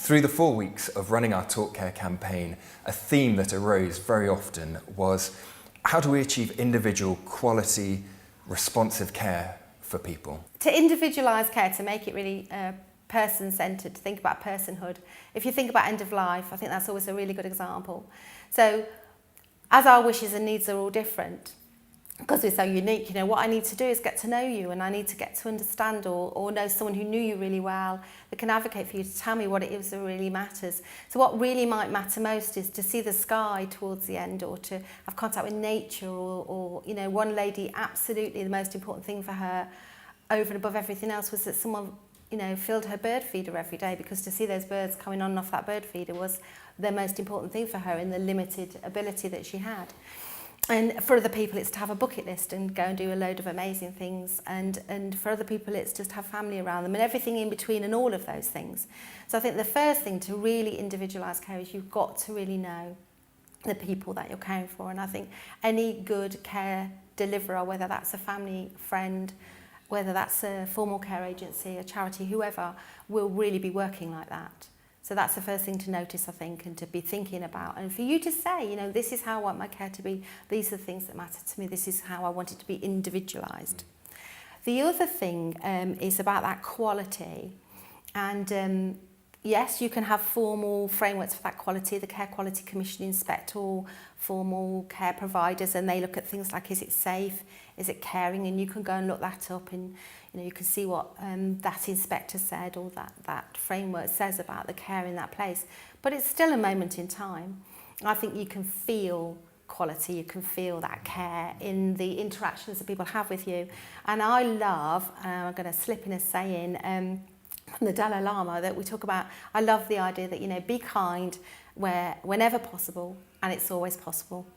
Through the 4 weeks of running our Talk Care campaign, a theme that arose very often was how do we achieve individual, quality, responsive care for people? To individualise care, to make it really person-centred, to think about personhood. If you think about end of life, I think that's always a really good example. So, as our wishes and needs are all different, because we're so unique, what I need to do is get to know you, and I need to get to understand or know someone who knew you really well that can advocate for you, to tell me what it is that really matters. So what really might matter most is to see the sky towards the end, or to have contact with nature, or one lady, absolutely the most important thing for her over and above everything else was that someone filled her bird feeder every day, because to see those birds coming on and off that bird feeder was the most important thing for her in the limited ability that she had. And for other people, it's to have a bucket list and go and do a load of amazing things. And for other people, it's just have family around them and everything in between and all of those things. So I think the first thing to really individualise care is you've got to really know the people that you're caring for. And I think any good care deliverer, whether that's a family, friend, whether that's a formal care agency, a charity, whoever, will really be working like that. So that's the first thing to notice, I think, and to be thinking about. And for you to say, this is how I want my care to be. These are the things that matter to me. This is how I want it to be individualised. The other thing is about that quality. And yes, you can have formal frameworks for that quality. The Care Quality Commission inspect all formal care providers, and they look at things like, is it safe? Is it caring? And you can go and look that up, and you can see what that inspector said, or that framework says about the care in that place. But it's still a moment in time. I think you can feel quality, you can feel that care in the interactions that people have with you. And I love, I'm going to slip in a saying from the Dalai Lama that we talk about, I love the idea that, be kind whenever possible, and it's always possible.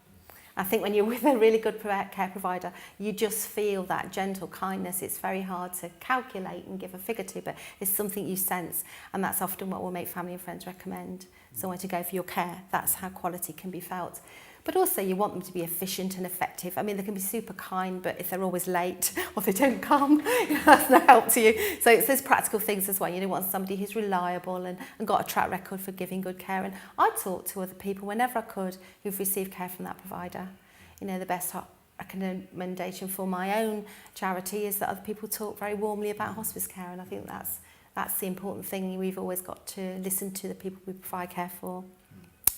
I think when you're with a really good care provider, you just feel that gentle kindness. It's very hard to calculate and give a figure to, but it's something you sense, and that's often what will make family and friends recommend somewhere to go for your care. That's how quality can be felt. But also you want them to be efficient and effective. I mean, they can be super kind, but if they're always late or they don't come, that's no help to you. So it's those practical things as well. You want somebody who's reliable and got a track record for giving good care. And I talk to other people whenever I could who've received care from that provider. The best recommendation for my own charity is that other people talk very warmly about hospice care, and I think that's the important thing. We've always got to listen to the people we provide care for.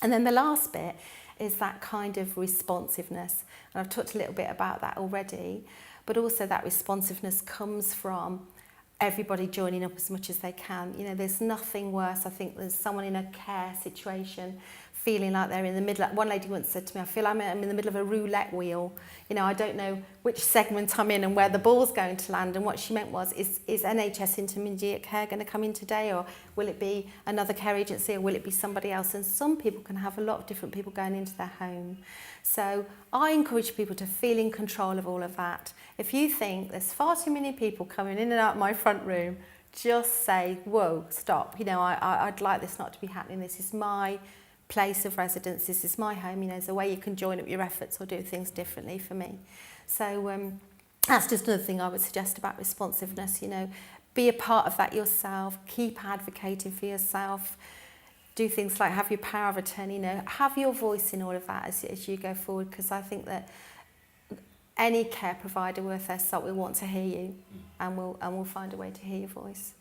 And then the last bit is that kind of responsiveness. And I've talked a little bit about that already, but also that responsiveness comes from everybody joining up as much as they can. There's nothing worse, I think, than someone in a care situation feeling like they're in the middle. One lady once said to me, I feel I'm in the middle of a roulette wheel. I don't know which segment I'm in and where the ball's going to land. And what she meant was, is NHS intermediate care going to come in today, or will it be another care agency, or will it be somebody else? And some people can have a lot of different people going into their home. So I encourage people to feel in control of all of that. If you think there's far too many people coming in and out of my front room, just say, whoa, stop. I'd like this not to be happening. This is my place of residence, this is my home. There's a way you can join up your efforts or do things differently for me. So that's just another thing I would suggest about responsiveness. Be a part of that yourself, keep advocating for yourself, do things like have your power of attorney, have your voice in all of that as you go forward, because I think that any care provider worth their salt will want to hear you, and we'll find a way to hear your voice.